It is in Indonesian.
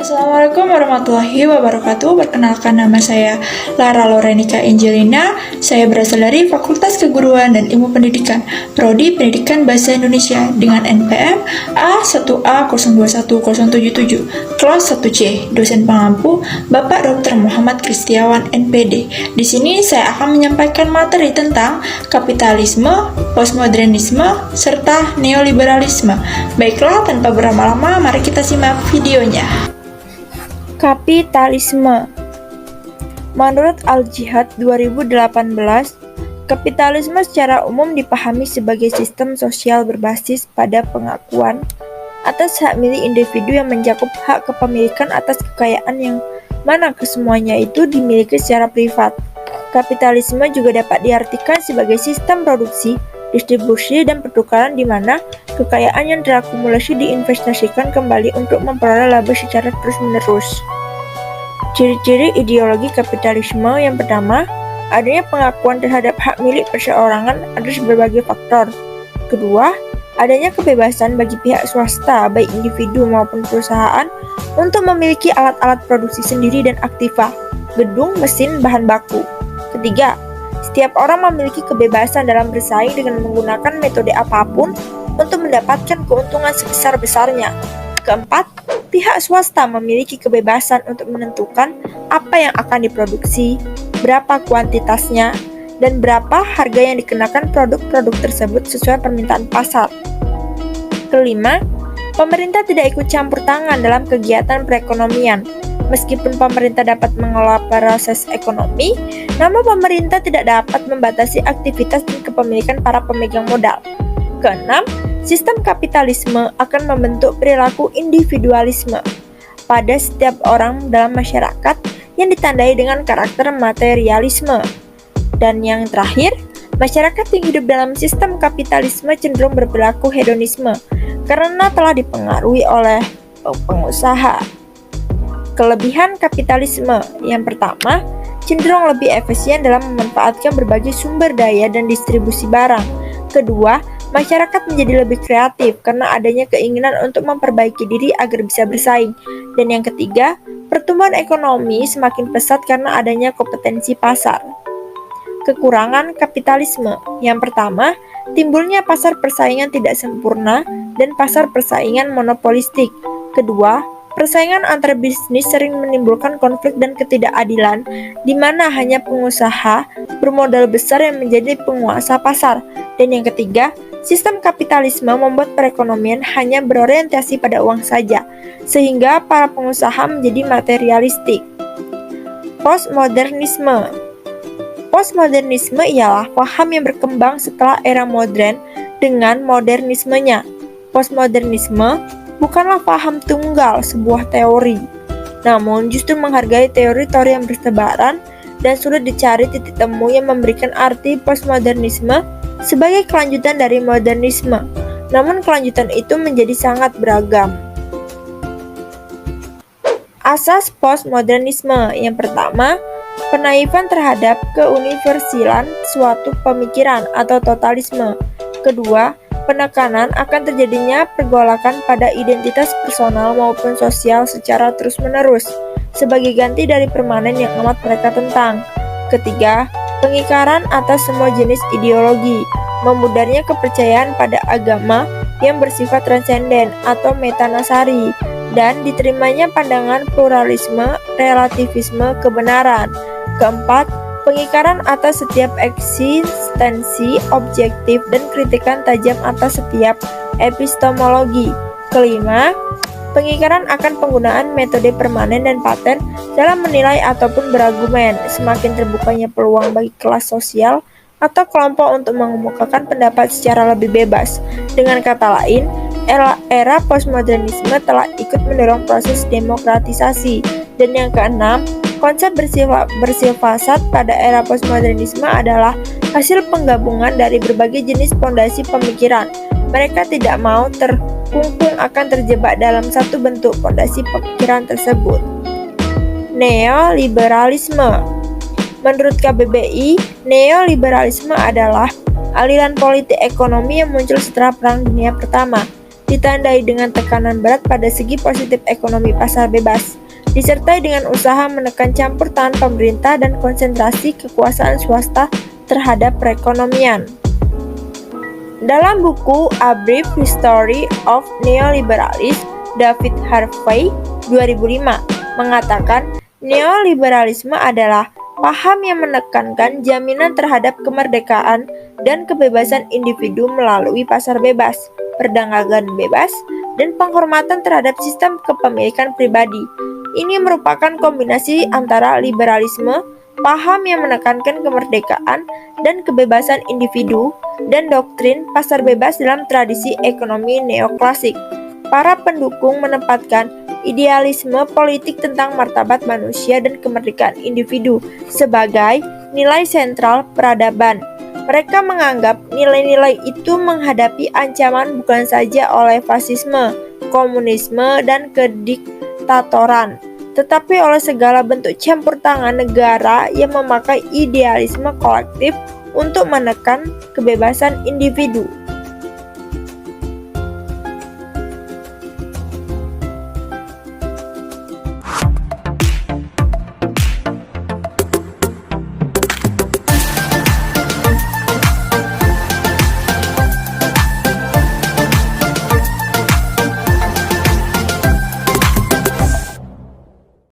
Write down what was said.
Assalamualaikum warahmatullahi wabarakatuh. Perkenalkan, nama saya Lara Lorenica Angelina. Saya berasal dari Fakultas Keguruan dan Ilmu Pendidikan, Prodi Pendidikan Bahasa Indonesia dengan NPM A1A021077, kelas 1C, dosen pengampu Bapak Dr. Muhammad Kristiawan NPD. Di sini saya akan menyampaikan materi tentang kapitalisme, postmodernisme, serta neoliberalisme. Baiklah, tanpa berlama-lama, mari kita simak videonya. Kapitalisme. Menurut Al-Jihad 2018, kapitalisme secara umum dipahami sebagai sistem sosial berbasis pada pengakuan atas hak milik individu yang mencakup hak kepemilikan atas kekayaan yang mana kesemuanya itu dimiliki secara privat. Kapitalisme juga dapat diartikan sebagai sistem produksi, distribusi, dan pertukaran di mana kekayaan yang terakumulasi diinvestasikan kembali untuk memperoleh laba secara terus-menerus. Ciri-ciri ideologi kapitalisme yang pertama, adanya pengakuan terhadap hak milik perseorangan atas berbagai faktor. Kedua, adanya kebebasan bagi pihak swasta, baik individu maupun perusahaan, untuk memiliki alat-alat produksi sendiri dan aktiva, gedung, mesin, bahan baku. Ketiga, setiap orang memiliki kebebasan dalam bersaing dengan menggunakan metode apapun untuk mendapatkan keuntungan sebesar-besarnya. Keempat, pihak swasta memiliki kebebasan untuk menentukan apa yang akan diproduksi, berapa kuantitasnya, dan berapa harga yang dikenakan produk-produk tersebut sesuai permintaan pasar. Kelima, pemerintah tidak ikut campur tangan dalam kegiatan perekonomian. Meskipun pemerintah dapat mengelola proses ekonomi, namun pemerintah tidak dapat membatasi aktivitas dan kepemilikan para pemegang modal. Keenam, sistem kapitalisme akan membentuk perilaku individualisme pada setiap orang dalam masyarakat yang ditandai dengan karakter materialisme. Dan yang terakhir, masyarakat yang hidup dalam sistem kapitalisme cenderung berperilaku hedonisme karena telah dipengaruhi oleh pengusaha. Kelebihan kapitalisme yang pertama, cenderung lebih efisien dalam memanfaatkan berbagai sumber daya dan distribusi barang. Kedua, masyarakat menjadi lebih kreatif karena adanya keinginan untuk memperbaiki diri agar bisa bersaing. Dan yang ketiga, pertumbuhan ekonomi semakin pesat karena adanya kompetensi pasar. Kekurangan kapitalisme yang pertama, timbulnya pasar persaingan tidak sempurna dan pasar persaingan monopolistik. Kedua, persaingan antar bisnis sering menimbulkan konflik dan ketidakadilan, di mana hanya pengusaha bermodal besar yang menjadi penguasa pasar. Dan yang ketiga, sistem kapitalisme membuat perekonomian hanya berorientasi pada uang saja, sehingga para pengusaha menjadi materialistik. Postmodernisme. Postmodernisme ialah paham yang berkembang setelah era modern dengan modernismenya. Postmodernisme bukanlah paham tunggal sebuah teori, namun justru menghargai teori-teori yang bertebaran dan sudah dicari titik temu yang memberikan arti postmodernisme sebagai kelanjutan dari modernisme. Namun kelanjutan itu menjadi sangat beragam. Asas postmodernisme yang pertama, penaifan terhadap keuniversalan suatu pemikiran atau totalisme. Kedua, penekanan akan terjadinya pergolakan pada identitas personal maupun sosial secara terus-menerus, sebagai ganti dari permanen yang amat mereka tentang. Ketiga, pengingkaran atas semua jenis ideologi, memudarnya kepercayaan pada agama yang bersifat transenden atau metanasari, dan diterimanya pandangan pluralisme, relativisme, kebenaran. Keempat, pengingkaran atas setiap eksistensi objektif dan kritikan tajam atas setiap epistemologi. Kelima, pengingkaran akan penggunaan metode permanen dan paten dalam menilai ataupun berargumen. Semakin terbukanya peluang bagi kelas sosial atau kelompok untuk mengemukakan pendapat secara lebih bebas. Dengan kata lain, era postmodernisme telah ikut mendorong proses demokratisasi. Dan yang keenam, konsep bersifat pada era postmodernisme adalah hasil penggabungan dari berbagai jenis fondasi pemikiran. Mereka tidak mau terkungkung akan terjebak dalam satu bentuk fondasi pemikiran tersebut. neoliberalisme. Menurut KBBI, neoliberalisme adalah aliran politik ekonomi yang muncul setelah Perang Dunia Pertama, ditandai dengan tekanan berat pada segi positif ekonomi pasar bebas, disertai dengan usaha menekan campur tangan pemerintah dan konsentrasi kekuasaan swasta terhadap perekonomian. Dalam buku A Brief History of Neoliberalism, David Harvey 2005 mengatakan neoliberalisme adalah paham yang menekankan jaminan terhadap kemerdekaan dan kebebasan individu melalui pasar bebas, perdagangan bebas, dan penghormatan terhadap sistem kepemilikan pribadi. Ini merupakan kombinasi antara liberalisme, paham yang menekankan kemerdekaan dan kebebasan individu, dan doktrin pasar bebas dalam tradisi ekonomi neoklasik. Para pendukung menempatkan idealisme politik tentang martabat manusia dan kemerdekaan individu sebagai nilai sentral peradaban. Mereka menganggap nilai-nilai itu menghadapi ancaman bukan saja oleh fasisme, komunisme, dan kediktatoran, tetapi oleh segala bentuk campur tangan negara yang memakai idealisme kolektif untuk menekan kebebasan individu.